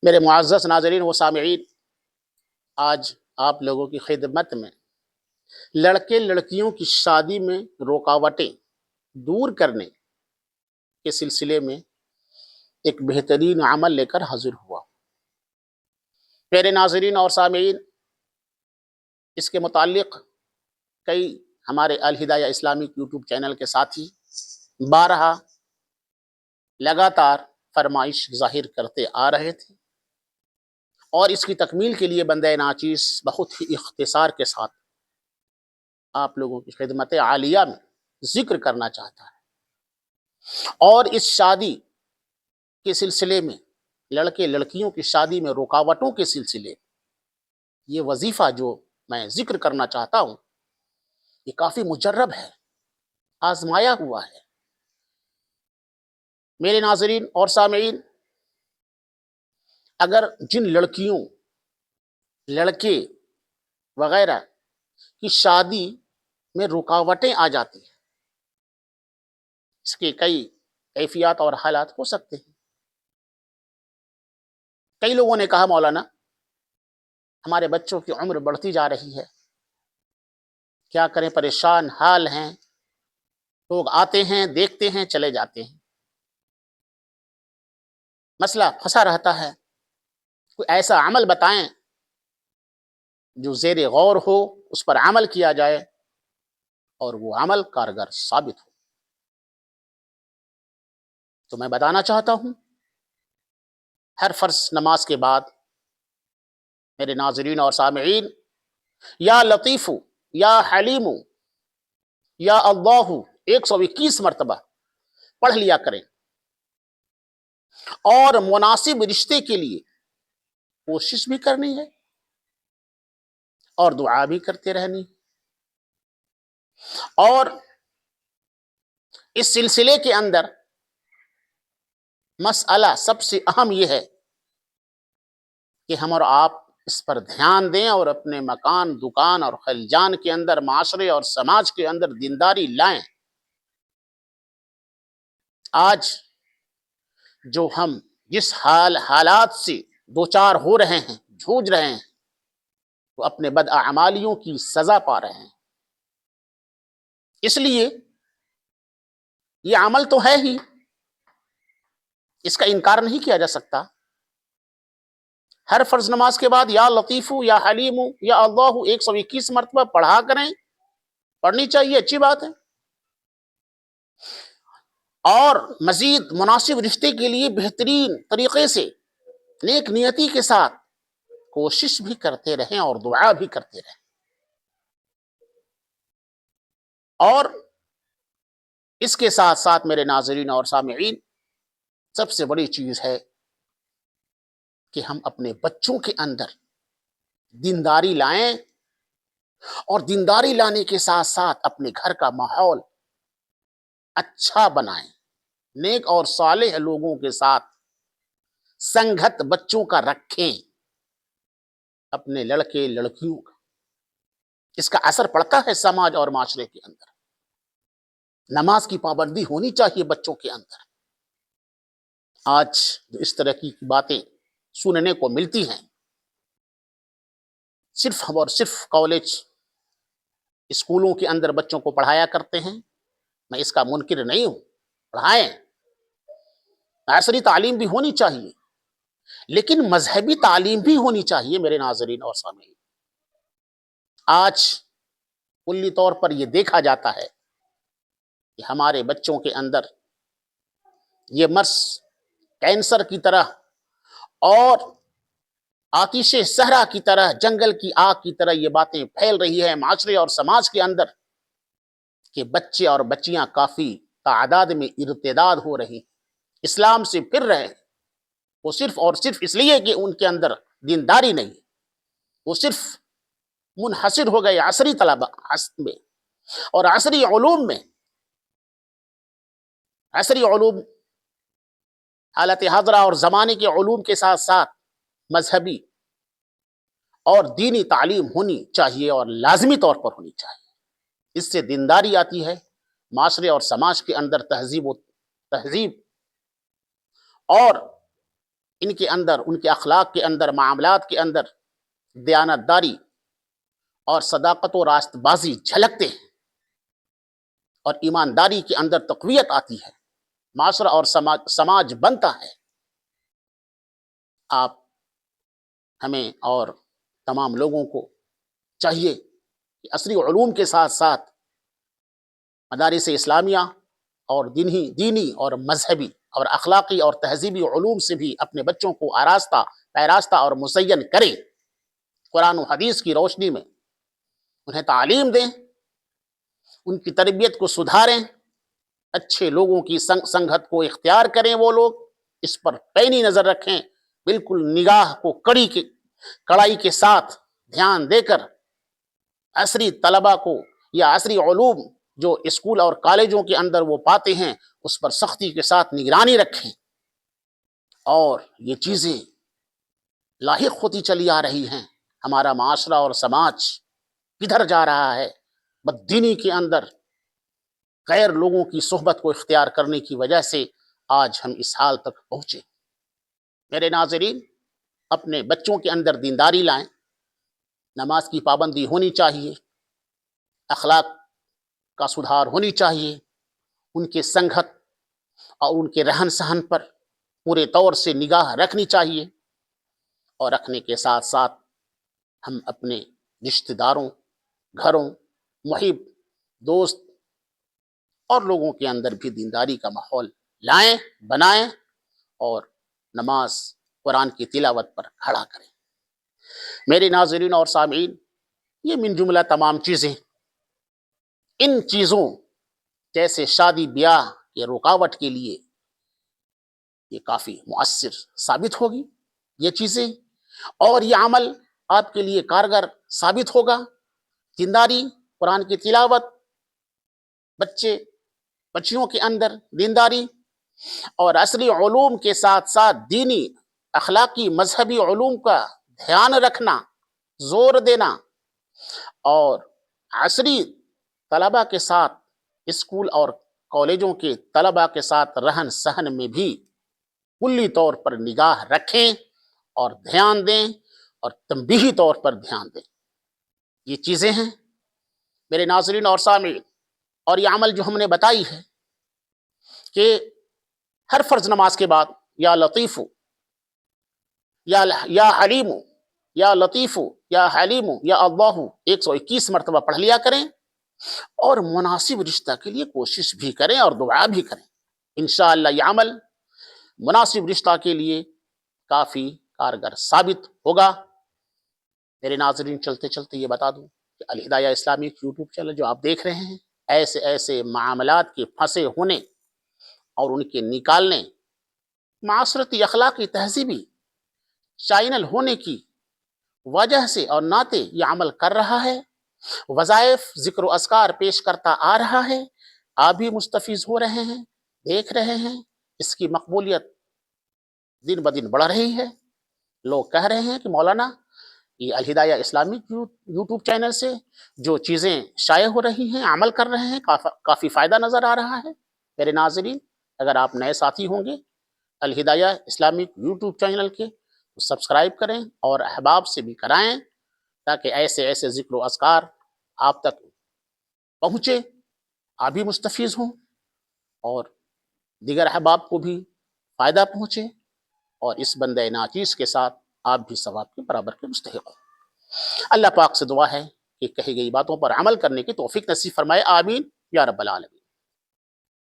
میرے معزز ناظرین و سامعین، آج آپ لوگوں کی خدمت میں لڑکے لڑکیوں کی شادی میں رکاوٹیں دور کرنے کے سلسلے میں ایک بہترین عمل لے کر حاضر ہوا۔ میرے ناظرین اور سامعین، اس کے متعلق کئی ہمارے الہدایہ اسلامک یوٹیوب چینل کے ساتھی بارہا لگاتار فرمائش ظاہر کرتے آ رہے تھے، اور اس کی تکمیل کے لیے بندہ ناچیز بہت ہی اختصار کے ساتھ آپ لوگوں کی خدمت عالیہ میں ذکر کرنا چاہتا ہے۔ اور اس شادی کے سلسلے میں، لڑکے لڑکیوں کی شادی میں رکاوٹوں کے سلسلے میں، یہ وظیفہ جو میں ذکر کرنا چاہتا ہوں یہ کافی مجرب ہے، آزمایا ہوا ہے۔ میرے ناظرین اور سامعین، اگر جن لڑکیوں لڑکے وغیرہ کی شادی میں رکاوٹیں آ جاتی ہیں، اس کے کئی کیفیات اور حالات ہو سکتے ہیں۔ کئی لوگوں نے کہا مولانا ہمارے بچوں کی عمر بڑھتی جا رہی ہے، کیا کریں، پریشان حال ہیں، لوگ آتے ہیں دیکھتے ہیں چلے جاتے ہیں، مسئلہ پھنسا رہتا ہے۔ کوئی ایسا عمل بتائیں جو زیر غور ہو، اس پر عمل کیا جائے اور وہ عمل کارگر ثابت ہو۔ تو میں بتانا چاہتا ہوں، ہر فرض نماز کے بعد میرے ناظرین اور سامعین، یا لطیف یا حلیم یا اللہ 121 مرتبہ پڑھ لیا کریں، اور مناسب رشتے کے لیے کوشش بھی کرنی ہے اور دعا بھی کرتے رہنی ہے۔ اور اس سلسلے کے اندر مسئلہ سب سے اہم یہ ہے کہ ہم اور آپ اس پر دھیان دیں اور اپنے مکان، دکان اور خلجان کے اندر، معاشرے اور سماج کے اندر دینداری لائیں۔ آج جو ہم جس حالات سے دوچار ہو رہے ہیں، جھوج رہے ہیں، وہ اپنے بداعمالیوں کی سزا پا رہے ہیں۔ اس لیے یہ عمل تو ہے ہی، اس کا انکار نہیں کیا جا سکتا۔ ہر فرض نماز کے بعد یا لطیف یا حلیم یا اللہ 121 مرتبہ پڑھا کریں، پڑھنی چاہیے، اچھی بات ہے۔ اور مزید مناسب رشتے کے لیے بہترین طریقے سے نیک نیتی کے ساتھ کوشش بھی کرتے رہیں اور دعا بھی کرتے رہیں۔ اور اس کے ساتھ ساتھ میرے ناظرین اور سامعین، سب سے بڑی چیز ہے کہ ہم اپنے بچوں کے اندر دینداری لائیں، اور دینداری لانے کے ساتھ ساتھ اپنے گھر کا ماحول اچھا بنائیں، نیک اور صالح لوگوں کے ساتھ سنگت بچوں کا رکھیں، اپنے لڑکے لڑکیوں کا۔ اس کا اثر پڑتا ہے سماج اور معاشرے کے اندر۔ نماز کی پابندی ہونی چاہیے بچوں کے اندر۔ آج جو اس طرح کی باتیں سننے کو ملتی ہیں، صرف اور صرف کالج اسکولوں کے اندر بچوں کو پڑھایا کرتے ہیں، میں اس کا منکر نہیں ہوں، پڑھائیں، عصری تعلیم بھی ہونی چاہیے، لیکن مذہبی تعلیم بھی ہونی چاہیے۔ میرے ناظرین اور سامعین، آج کلی طور پر یہ دیکھا جاتا ہے کہ ہمارے بچوں کے اندر یہ مرض کینسر کی طرح اور آتش صحرا کی طرح، جنگل کی آگ کی طرح یہ باتیں پھیل رہی ہیں معاشرے اور سماج کے اندر، کہ بچے اور بچیاں کافی تعداد میں ارتداد ہو رہی، اسلام سے پھر رہے ہیں۔ وہ صرف اور صرف اس لیے کہ ان کے اندر دینداری نہیں، وہ صرف منحصر ہو گئے عصری طلبہ میں اور عصری علوم میں۔ عصری علوم حالت حاضرہ اور زمانے کے علوم کے ساتھ ساتھ مذہبی اور دینی تعلیم ہونی چاہیے، اور لازمی طور پر ہونی چاہیے۔ اس سے دینداری آتی ہے، معاشرے اور سماج کے اندر تہذیب اور ان کے اندر، ان کے اخلاق کے اندر، معاملات کے اندر دیانتداری اور صداقت و راست بازی جھلکتے ہیں اور ایمانداری کے اندر تقویت آتی ہے، معاشرہ اور سماج بنتا ہے۔ آپ ہمیں اور تمام لوگوں کو چاہیے کہ عصری علوم کے ساتھ ساتھ مدارس اسلامیہ اور دینی اور مذہبی اور اخلاقی اور تہذیبی علوم سے بھی اپنے بچوں کو آراستہ پیراستہ اور مزین کریں، قرآن و حدیث کی روشنی میں انہیں تعلیم دیں، ان کی تربیت کو سدھاریں، اچھے لوگوں کی سنگت کو اختیار کریں، وہ لوگ اس پر پینی نظر رکھیں، بالکل نگاہ کو کڑائی کے ساتھ دھیان دے کر عصری طلبہ کو یا عصری علوم جو اسکول اور کالجوں کے اندر وہ پاتے ہیں اس پر سختی کے ساتھ نگرانی رکھیں۔ اور یہ چیزیں لاحق ہوتی چلی آ رہی ہیں، ہمارا معاشرہ اور سماج کدھر جا رہا ہے؟ بددینی کے اندر غیر لوگوں کی صحبت کو اختیار کرنے کی وجہ سے آج ہم اس حال تک پہنچے۔ میرے ناظرین، اپنے بچوں کے اندر دینداری لائیں، نماز کی پابندی ہونی چاہیے، اخلاق کا سدھار ہونی چاہیے، ان کے سنگت اور ان کے رہن سہن پر پورے طور سے نگاہ رکھنی چاہیے، اور رکھنے کے ساتھ ساتھ ہم اپنے رشتہ داروں، گھروں، محب، دوست اور لوگوں کے اندر بھی دینداری کا ماحول لائیں، بنائیں اور نماز، قرآن کی تلاوت پر کھڑا کریں۔ میرے ناظرین اور سامعین، یہ من جملہ تمام چیزیں، ان چیزوں جیسے شادی بیاہ کے رکاوٹ کے لیے یہ کافی مؤثر ثابت ہوگی یہ چیزیں، اور یہ عمل آپ کے لیے کارگر ثابت ہوگا۔ دینداری، قرآن کی تلاوت، بچیوں کے اندر دینداری اور عصری علوم کے ساتھ ساتھ دینی، اخلاقی، مذہبی علوم کا دھیان رکھنا، زور دینا، اور عصری طلبہ کے ساتھ، اسکول اور کالجوں کے طلبہ کے ساتھ رہن سہن میں بھی کلی طور پر نگاہ رکھیں اور دھیان دیں اور تنبیہی طور پر دھیان دیں۔ یہ چیزیں ہیں میرے ناظرین اور سامعین، اور یہ عمل جو ہم نے بتائی ہے کہ ہر فرض نماز کے بعد یا لطیف یا حلیم یا لطیف یا حلیم یا اللہ 121 مرتبہ پڑھ لیا کریں، اور مناسب رشتہ کے لیے کوشش بھی کریں اور دعا بھی کریں۔ انشاءاللہ یہ عمل مناسب رشتہ کے لیے کافی کارگر ثابت ہوگا۔ میرے ناظرین، چلتے چلتے یہ بتا دوں کہ الہدایہ اسلامک یوٹیوب چینل جو آپ دیکھ رہے ہیں، ایسے معاملات کے پھنسے ہونے اور ان کے نکالنے، معاشرتی، اخلاقی، تہذیبی چینل ہونے کی وجہ سے اور ناطے یہ عمل کر رہا ہے، وظائف، ذکر و اذکار پیش کرتا آ رہا ہے، آپ بھی مستفیض ہو رہے ہیں، دیکھ رہے ہیں، اس کی مقبولیت دن بدن بڑھ رہی ہے۔ لوگ کہہ رہے ہیں کہ مولانا یہ الہدایہ اسلامک یوٹیوب چینل سے جو چیزیں شائع ہو رہی ہیں، عمل کر رہے ہیں، کافی فائدہ نظر آ رہا ہے۔ میرے ناظرین، اگر آپ نئے ساتھی ہوں گے الہدایہ اسلامک یوٹیوب چینل کے، تو سبسکرائب کریں اور احباب سے بھی کرائیں، تاکہ ایسے ذکر و اذکار آپ تک پہنچے، آپ بھی مستفیض ہوں اور دیگر احباب کو بھی فائدہ پہنچے، اور اس بندہ ناچیز کے ساتھ آپ بھی ثواب کے برابر کے مستحق ہوں۔ اللہ پاک سے دعا ہے کہ کہی گئی باتوں پر عمل کرنے کی توفیق نصیب فرمائے، آمین یا رب العالمین۔